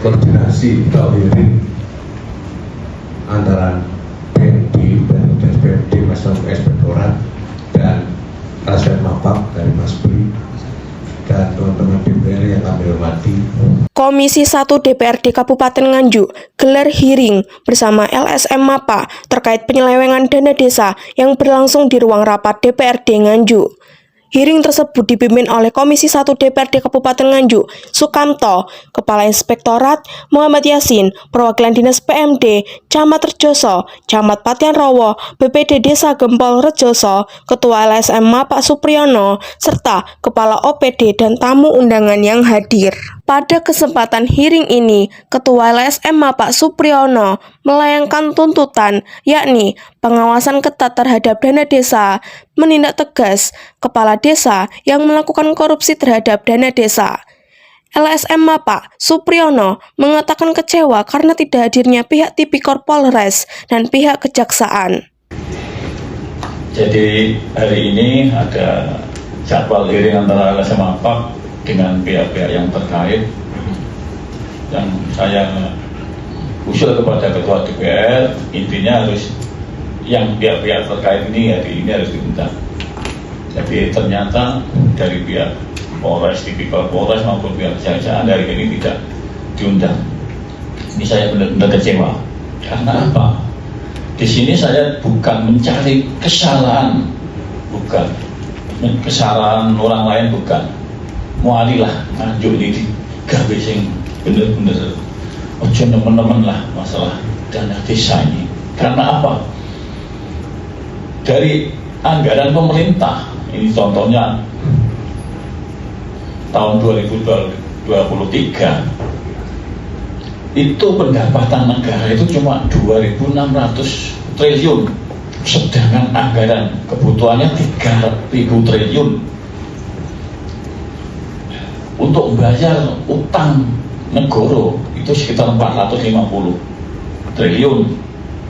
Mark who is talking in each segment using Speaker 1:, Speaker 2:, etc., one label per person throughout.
Speaker 1: koordinasi atau hearing antara BND, Masyarakat Inspektorat dan Kasat Mapak dari Mas Bri dan teman-teman DPR yang kami hormati.
Speaker 2: Komisi 1 DPRD Kabupaten Nganjuk gelar hearing bersama LSM MAPA terkait penyelewengan dana desa yang berlangsung di ruang rapat DPRD Nganjuk. Hearing tersebut dipimpin oleh Komisi 1 DPRD Kabupaten Nganjuk, Sukamto, Kepala Inspektorat, Muhammad Yasin, Perwakilan Dinas PMD, Camat Rejoso, Camat Patian Rowo, BPD Desa Gempol Rejoso, Ketua LSM MAPA Supriyono, serta Kepala OPD dan tamu undangan yang hadir. Pada kesempatan hearing ini, Ketua LSM MAPA Supriyono melayangkan tuntutan, yakni pengawasan ketat terhadap dana desa, menindak tegas kepala desa yang melakukan korupsi terhadap dana desa. LSM MAPA Supriyono mengatakan kecewa karena tidak hadirnya pihak Tipikor Polres dan pihak Kejaksaan.
Speaker 3: Jadi hari ini ada jadwal hearing antara LSM MAPA dengan pihak-pihak yang terkait, dan saya usul kepada Ketua DPR, intinya harus yang pihak-pihak terkait ini hari ini harus diundang. Jadi ternyata dari pihak Polres, Tipikor Polres maupun pihak Kejaksaan dari ini tidak diundang. Ini saya benar-benar kecewa. Karena apa? Di sini saya bukan mencari kesalahan, bukan kesalahan orang lain, bukan. Mualilah Nganjuk ini gawe sing bener-bener ojo nemen-nemen lah masalah dana desa ini. Karena apa? Dari anggaran pemerintah, ini contohnya tahun 2023, itu pendapatan negara itu cuma 2.600 triliun, sedangkan anggaran kebutuhannya 3.000 triliun. Untuk membayar utang negara itu sekitar 450 triliun.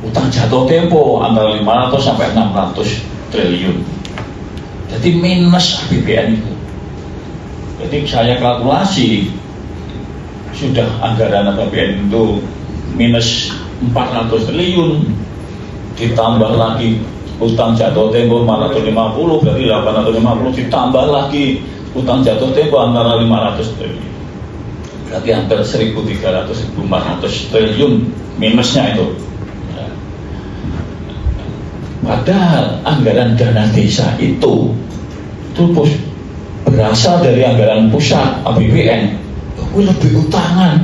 Speaker 3: Utang jatuh tempo antara 500 sampai 600 triliun. Jadi minus APBN itu. Jadi saya kalkulasi sudah anggaran APBN itu minus 400 triliun, ditambah lagi utang jatuh tempo 450, berarti 850, ditambah lagi utang jatuh tempo antara 500 triliun, berarti hampir 1.300-1.400 triliun minusnya itu. Padahal anggaran dana desa itu berasal dari anggaran pusat APBN, lebih utangan.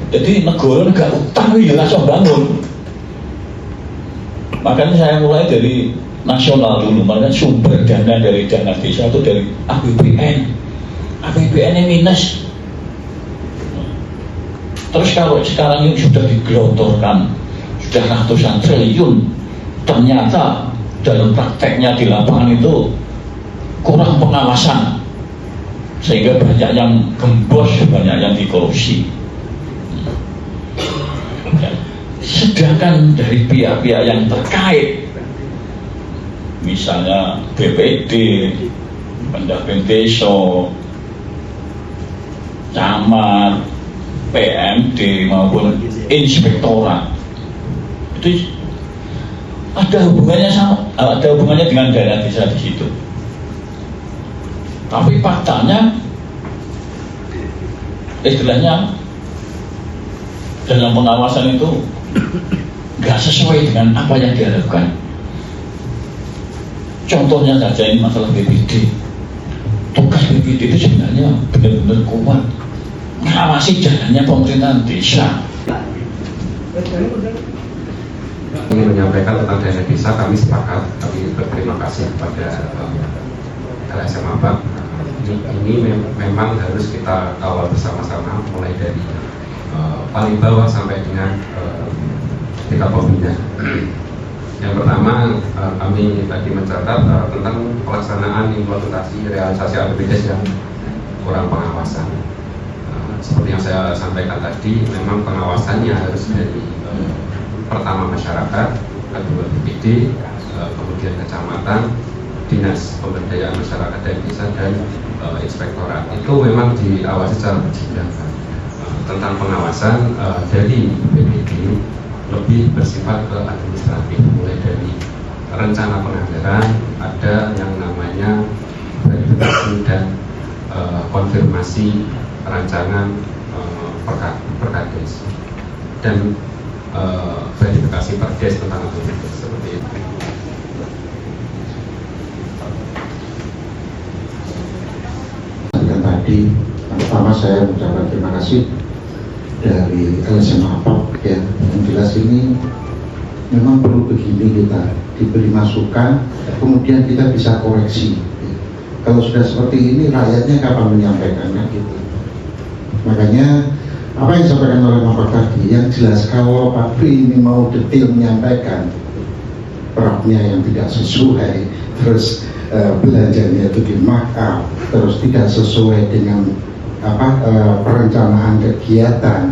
Speaker 3: Jadi negara nggak utang ya langsung bangun. Makanya saya mulai dari nasional dulu, makanya sumber dana dari dana desa itu dari APBN. APBN-nya minus. Terus kalau sekarang ini sudah digelontorkan, sudah ratusan triliun, ternyata dalam prakteknya di lapangan itu kurang pengawasan, sehingga banyak yang gembos, banyak yang dikorupsi. Sedangkan dari pihak-pihak yang terkait, misalnya BPD, pendamping desa, camat, PMD maupun inspektorat, itu ada hubungannya dengan dana desa di situ. Tapi faktanya, istilahnya dalam pengawasan itu nggak sesuai dengan apa yang diharapkan. Contohnya saja ini masalah BPD. Tugas BPD itu sebenarnya benar-benar kuat mengawasi jalannya pemerintahan desa.
Speaker 4: Ingin menyampaikan tentang dana desa, kami sepakat, kami berterima kasih kepada LSM MAPA. Ini memang harus kita kawal bersama-sama, mulai dari paling bawah sampai dengan tingkat pembina. Yang pertama, kami tadi mencatat tentang pelaksanaan implementasi realisasi APBD yang kurang pengawasan. Seperti yang saya sampaikan tadi, memang pengawasannya harus dari pertama masyarakat, kedua BPD, kemudian kecamatan, dinas pemberdayaan masyarakat dan desa, dan inspektorat. Itu memang diawasi secara berjenjang. tentang pengawasan dari BPD lebih bersifat ke administratif, mulai dari rencana penganggaran, ada yang namanya verifikasi dan konfirmasi rancangan perkades dan verifikasi perdes tentang otoritas seperti itu.
Speaker 5: Tadi pertama saya mengucapkan terima kasih dari LSM APAP ya, yang jelas ini memang perlu begini, kita diberi masukan kemudian kita bisa koreksi ya. Kalau sudah seperti ini rakyatnya kapan menyampaikannya gitu. Makanya apa yang disampaikan oleh Bapak tadi yang jelas, kalau pabrik ini mau detail menyampaikan perapnya yang tidak sesuai, terus belanjanya itu di markup, terus tidak sesuai dengan perencanaan kegiatan,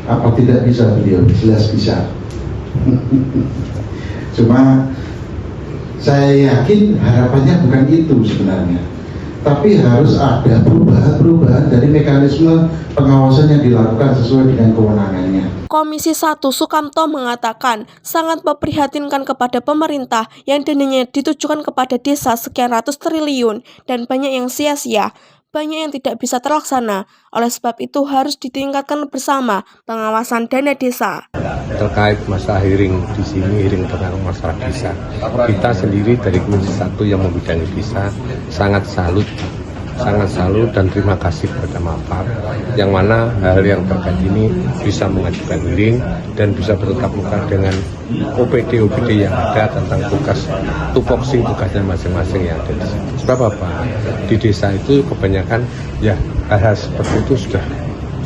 Speaker 5: apa tidak bisa beliau? Jelas bisa. Cuma saya yakin harapannya bukan itu sebenarnya, tapi harus ada perubahan dari mekanisme pengawasan yang dilakukan sesuai dengan kewenangannya.
Speaker 2: Komisi 1 Sukamto mengatakan sangat memprihatinkan kepada pemerintah yang dananya ditujukan kepada desa sekian ratus triliun dan banyak yang sia-sia, banyak yang tidak bisa terlaksana. Oleh sebab itu harus ditingkatkan bersama pengawasan dana desa.
Speaker 6: Terkait masalah hearing di sini, hearing tentang masalah desa, kita sendiri dari Komisi 1 yang membidangi desa sangat salut dan terima kasih kepada MAPAK, yang mana hal yang terkait ini bisa mengajukan hearing dan bisa bertatap muka dengan OPD yang ada tentang tugasnya masing-masing yang ada di situ. Sebab apa? Di desa itu kebanyakan ya hal-hal seperti itu sudah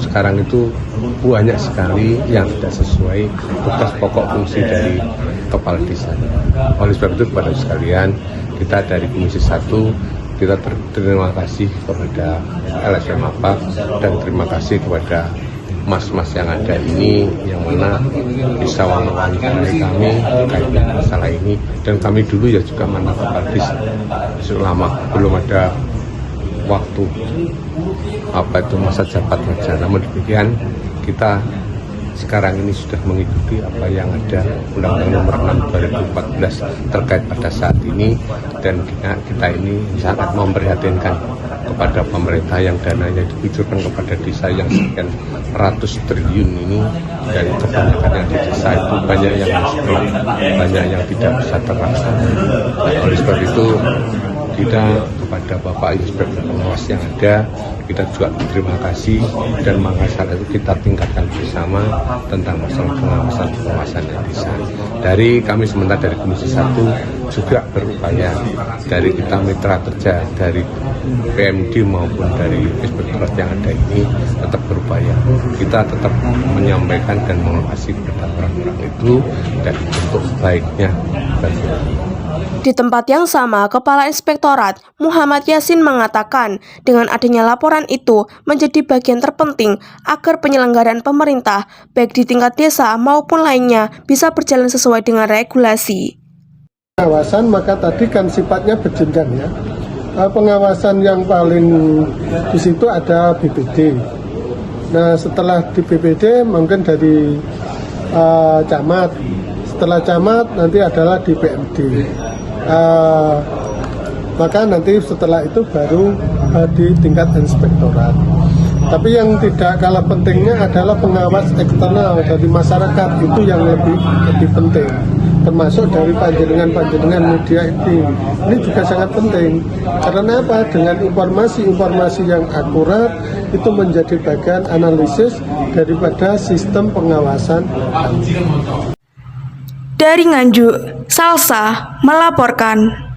Speaker 6: sekarang itu banyak sekali yang tidak sesuai tugas pokok fungsi dari kepala desa. Oleh sebab itu kepada sekalian, kita dari Komisi 1 kita terima kasih kepada LSM APAP dan terima kasih kepada mas-mas yang ada ini, yang mana bisa mewawancarai kami terkait dengan masalah ini. Dan kami dulu ya juga mantan kepala desa, selama belum ada waktu masa jabat saja. Namun demikian kita sekarang ini sudah mengikuti apa yang ada Undang-Undang Nomor 6 2014 terkait pada saat ini, dan kita ini sangat memprihatinkan kepada pemerintah yang dananya dikucurkan kepada desa yang sekian ratus triliun ini, dan kebanyakan yang di desa itu banyak yang miskin, banyak yang tidak bisa terlaksana. Oleh sebab itu kita kepada Bapak Inspektur Pengawas yang ada, kita juga berterima kasih, dan masalah itu kita tingkatkan bersama tentang masalah pengawasan yang bisa. Dari kami sementara dari Komisi 1 juga berupaya, dari kita mitra kerja dari PMD maupun dari inspektorat yang ada ini tetap berupaya. Kita tetap menyampaikan dan mengawasi kepada orang-orang itu dan untuk baiknya bagi.
Speaker 2: Di tempat yang sama, Kepala Inspektorat Muhammad Yasin mengatakan dengan adanya laporan itu menjadi bagian terpenting agar penyelenggaraan pemerintah baik di tingkat desa maupun lainnya bisa berjalan sesuai dengan regulasi.
Speaker 7: Pengawasan maka tadi kan sifatnya berjenjang ya. Pengawasan yang paling di situ ada BPD. Nah setelah di BPD mungkin dari camat, setelah camat nanti adalah di PMD. Maka nanti setelah itu baru di tingkat inspektorat. Tapi yang tidak kalah pentingnya adalah pengawas eksternal dari masyarakat, itu yang lebih penting, termasuk dari panjenengan media ini juga sangat penting. Karena apa? Dengan informasi yang akurat itu menjadi bagian analisis daripada sistem pengawasan.
Speaker 2: Dari Nganjuk, Salsa melaporkan.